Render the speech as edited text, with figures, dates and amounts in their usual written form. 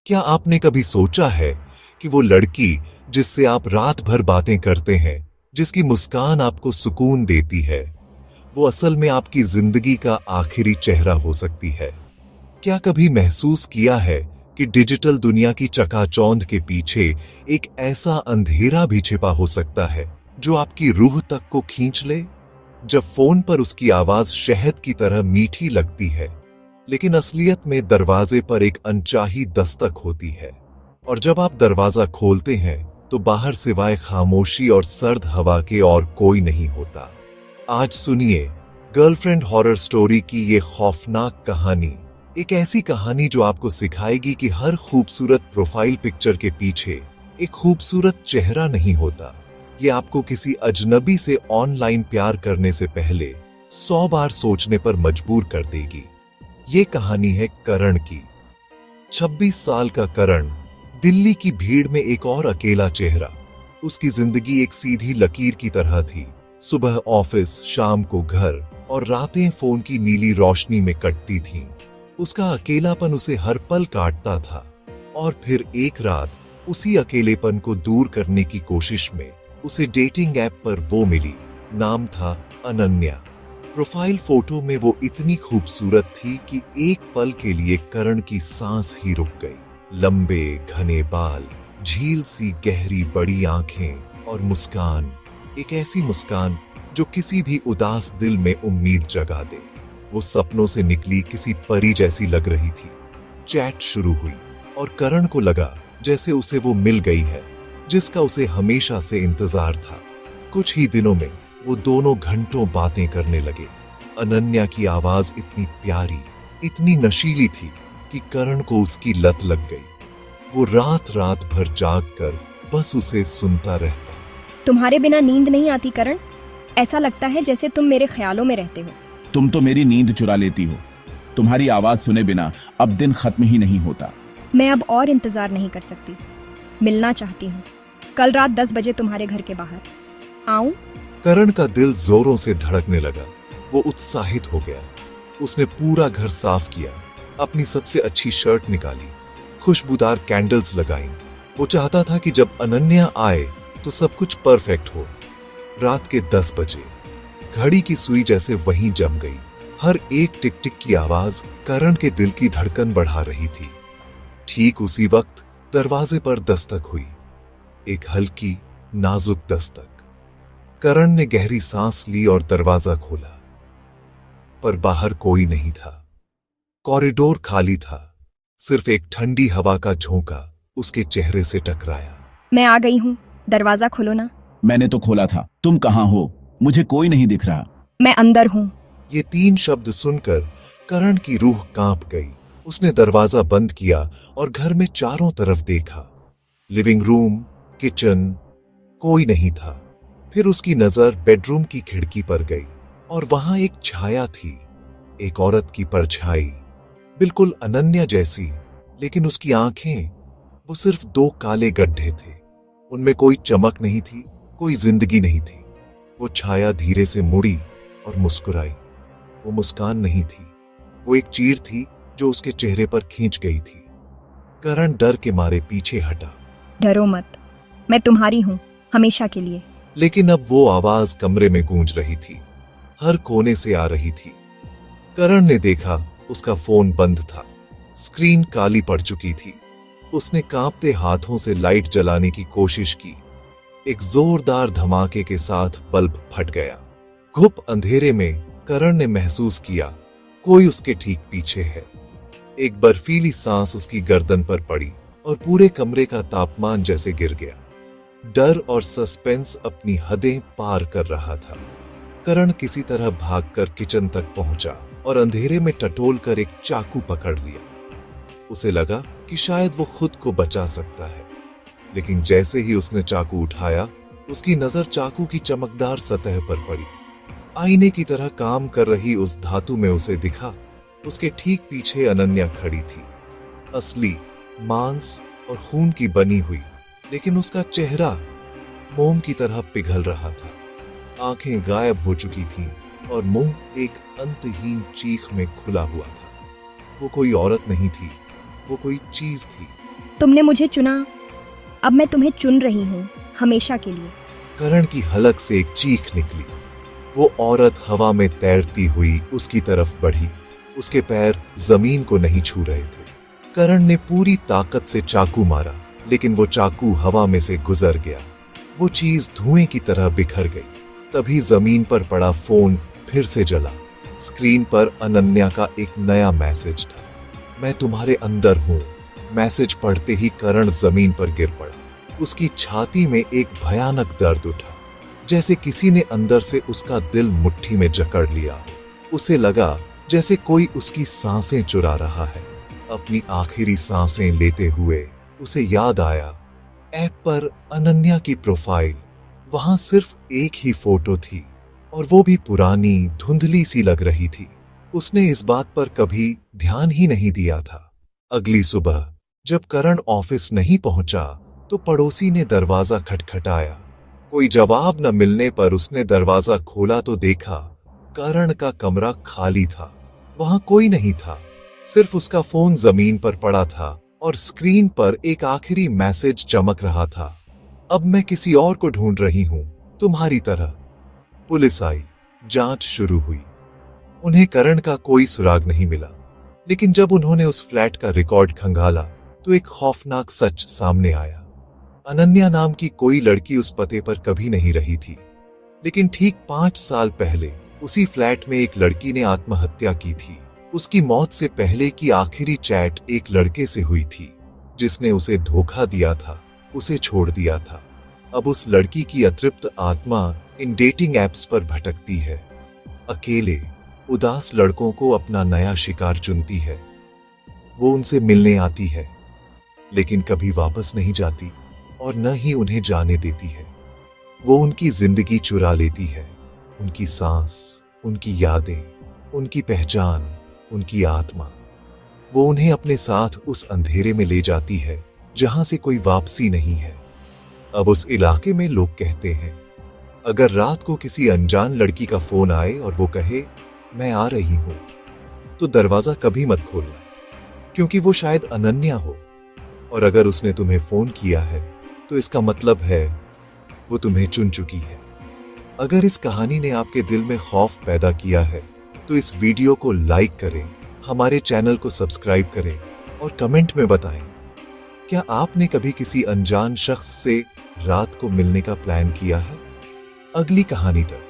क्या आपने कभी सोचा है कि वो लड़की जिससे आप रात भर बातें करते हैं, जिसकी मुस्कान आपको सुकून देती है, वो असल में आपकी जिंदगी का आखिरी चेहरा हो सकती है? क्या कभी महसूस किया है कि डिजिटल दुनिया की चकाचौंध के पीछे एक ऐसा अंधेरा भी छिपा हो सकता है जो आपकी रूह तक को खींच ले? जब फोन पर उसकी आवाज शहद की तरह मीठी लगती है, लेकिन असलियत में दरवाजे पर एक अनचाही दस्तक होती है, और जब आप दरवाजा खोलते हैं तो बाहर सिवाय खामोशी और सर्द हवा के और कोई नहीं होता। आज सुनिए गर्लफ्रेंड हॉरर स्टोरी की ये खौफनाक कहानी, एक ऐसी कहानी जो आपको सिखाएगी कि हर खूबसूरत प्रोफाइल पिक्चर के पीछे एक खूबसूरत चेहरा नहीं होता। ये आपको किसी अजनबी से ऑनलाइन प्यार करने से पहले 100 बार सोचने पर मजबूर कर देगी। ये कहानी है करण की। 26 साल का करण, दिल्ली की भीड़ में एक और अकेला चेहरा। उसकी जिंदगी एक सीधी लकीर की तरह थी। सुबह ऑफिस, शाम को घर, और रातें फोन की नीली रोशनी में कटती थीं। उसका अकेलापन उसे हर पल काटता था। और फिर एक रात उसी अकेलेपन को दूर करने की कोशिश में उसे डेटिंग ऐप पर वो मिली। नाम था अनन्या। प्रोफाइल फोटो में वो इतनी खूबसूरत थी कि एक पल के लिए करण की सांस ही रुक गई। लंबे घने बाल, झील सी गहरी बड़ी आंखें और मुस्कान, एक ऐसी मुस्कान जो किसी भी उदास दिल में उम्मीद जगा दे। वो सपनों से निकली किसी परी जैसी लग रही थी। चैट शुरू हुई और करण को लगा जैसे उसे वो मिल गई है जिसका उसे हमेशा से इंतजार था। कुछ ही दिनों में वो दोनों घंटों बातें करने लगे। अनन्या की आवाज इतनी प्यारी, इतनी नशीली थी कि करण को उसकी लत लग गई। वो रात रात भर जागकर बस उसे सुनता रहता। तुम्हारे बिना नींद नहीं आती करण। ऐसा लगता है जैसे तुम मेरे ख्यालों में रहते हो। तुम तो मेरी नींद चुरा लेती हो। तुम्हारी आवाज सुने बिना अब दिन खत्म ही नहीं होता। मैं अब और इंतजार नहीं कर सकती। मिलना चाहती हूँ। कल रात 10 बजे तुम्हारे घर के बाहर आऊं? करण का दिल जोरों से धड़कने लगा। वो उत्साहित हो गया। उसने पूरा घर साफ किया, अपनी सबसे अच्छी शर्ट निकाली, खुशबूदार कैंडल्स लगाईं। वो चाहता था कि जब अनन्या आए तो सब कुछ परफेक्ट हो। रात के 10 बजे घड़ी की सुई जैसे वहीं जम गई। हर एक टिक टिक की आवाज करण के दिल की धड़कन बढ़ा रही थी। ठीक उसी वक्त दरवाजे पर दस्तक हुई, एक हल्की नाजुक दस्तक। करण ने गहरी सांस ली और दरवाजा खोला, पर बाहर कोई नहीं था। कॉरिडोर खाली था। सिर्फ एक ठंडी हवा का झोंका उसके चेहरे से टकराया। मैं आ गई हूँ, दरवाजा खोलो ना। मैंने तो खोला था। तुम कहाँ हो? मुझे कोई नहीं दिख रहा। मैं अंदर हूँ। ये 3 शब्द सुनकर करण की रूह कांप गई। उसने दरवाजा बंद किया और घर में चारों तरफ देखा। लिविंग रूम, किचन, कोई नहीं था। फिर उसकी नजर बेडरूम की खिड़की पर गई और वहां एक छाया थी, एक औरत की परछाई, बिल्कुल अनन्या जैसी, लेकिन उसकी आंखें, वो सिर्फ 2 काले गड्ढे थे। उनमें कोई चमक नहीं थी, कोई जिंदगी नहीं थी। वो छाया धीरे से मुड़ी और मुस्कुराई। वो मुस्कान नहीं थी, वो एक चीर थी जो उसके चेहरे पर खींच गई थी। करण डर के मारे पीछे हटा। डरो मत, मैं तुम्हारी हूँ, हमेशा के लिए। लेकिन अब वो आवाज कमरे में गूंज रही थी, हर कोने से आ रही थी। करण ने देखा उसका फोन बंद था, स्क्रीन काली पड़ चुकी थी। उसने कांपते हाथों से लाइट जलाने की कोशिश की। एक जोरदार धमाके के साथ बल्ब फट गया। घुप अंधेरे में करण ने महसूस किया कोई उसके ठीक पीछे है। एक बर्फीली सांस उसकी गर्दन पर पड़ी और पूरे कमरे का तापमान जैसे गिर गया। डर और सस्पेंस अपनी हदें पार कर रहा था। करण किसी तरह भागकर किचन तक पहुंचा और अंधेरे में टटोल कर एक चाकू पकड़ लिया। उसे लगा कि शायद वो खुद को बचा सकता है, लेकिन जैसे ही उसने चाकू उठाया, उसकी नजर चाकू की चमकदार सतह पर पड़ी। आईने की तरह काम कर रही उस धातु में उसे दिखा उसके ठीक पीछे अनन्या खड़ी थी। असली, मांस और खून की बनी हुई, लेकिन उसका चेहरा मोम की तरह पिघल रहा था। आंखें गायब हो चुकी थीं और मुंह एक अंतहीन चीख में खुला हुआ था। वो कोई औरत नहीं थी, वो कोई चीज थी, तुमने मुझे चुना, अब मैं तुम्हें चुन रही हूँ, हमेशा के लिए। करण की हलक से एक चीख निकली। वो औरत हवा में तैरती हुई उसकी तरफ बढ़ी। उसके पैर जमीन को नहीं छू रहे थे। करण ने पूरी ताकत से चाकू मारा, लेकिन वो चाकू हवा में से गुजर गया। वो चीज धुएं की तरह बिखर गई। तभी जमीन पर पड़ा फोन फिर से जला। स्क्रीन पर अनन्या का एक नया मैसेज था। मैं तुम्हारे अंदर हूं। मैसेज पढ़ते ही करण जमीन पर गिर पड़ा। उसकी छाती में एक भयानक दर्द उठा, जैसे किसी ने अंदर से उसका दिल मुट्ठी में जकड़ लिया। उसे लगा जैसे कोई उसकी सांसें चुरा रहा है। अपनी आखिरी सांसें लेते हुए उसे याद आया, ऐप पर अनन्या की प्रोफाइल। वहां सिर्फ एक ही फोटो थी, और वो भी पुरानी, धुंधली सी लग रही थी। उसने इस बात पर कभी ध्यान ही नहीं दिया था। अगली सुबह जब करण ऑफिस नहीं पहुंचा, तो पड़ोसी ने दरवाजा खटखटाया। कोई जवाब न मिलने पर उसने दरवाजा खोला तो देखा करण का कमरा खाली था। वहां कोई नहीं था, सिर्फ उसका फोन जमीन पर पड़ा था और स्क्रीन पर एक आखिरी मैसेज चमक रहा था। अब मैं किसी और को ढूंढ रही हूं, तुम्हारी तरह। पुलिस आई, जांच शुरू हुई। उन्हें करण का कोई सुराग नहीं मिला, लेकिन जब उन्होंने उस फ्लैट का रिकॉर्ड खंगाला तो एक खौफनाक सच सामने आया। अनन्या नाम की कोई लड़की उस पते पर कभी नहीं रही थी, लेकिन ठीक 5 साल पहले उसी फ्लैट में एक लड़की ने आत्महत्या की थी। उसकी मौत से पहले की आखिरी चैट एक लड़के से हुई थी, जिसने उसे धोखा दिया था, उसे छोड़ दिया था। अब उस लड़की की अतृप्त आत्मा इन डेटिंग एप्स पर भटकती है। अकेले, उदास लड़कों को अपना नया शिकार चुनती है। वो उनसे मिलने आती है, लेकिन कभी वापस नहीं जाती और न ही उन्हें जाने देती है। वो उनकी जिंदगी चुरा लेती है, उनकी सांस, उनकी यादें, उनकी पहचान, उनकी आत्मा। वो उन्हें अपने साथ उस अंधेरे में ले जाती है जहां से कोई वापसी नहीं है। अब उस इलाके में लोग कहते हैं, अगर रात को किसी अनजान लड़की का फोन आए और वो कहे मैं आ रही हूं, तो दरवाजा कभी मत खोलना, क्योंकि वो शायद अनन्या हो। और अगर उसने तुम्हें फोन किया है तो इसका मतलब है वो तुम्हें चुन चुकी है। अगर इस कहानी ने आपके दिल में खौफ पैदा किया है तो इस वीडियो को लाइक करें, हमारे चैनल को सब्सक्राइब करें और कमेंट में बताएं, क्या आपने कभी किसी अनजान शख्स से रात को मिलने का प्लान किया है? अगली कहानी तक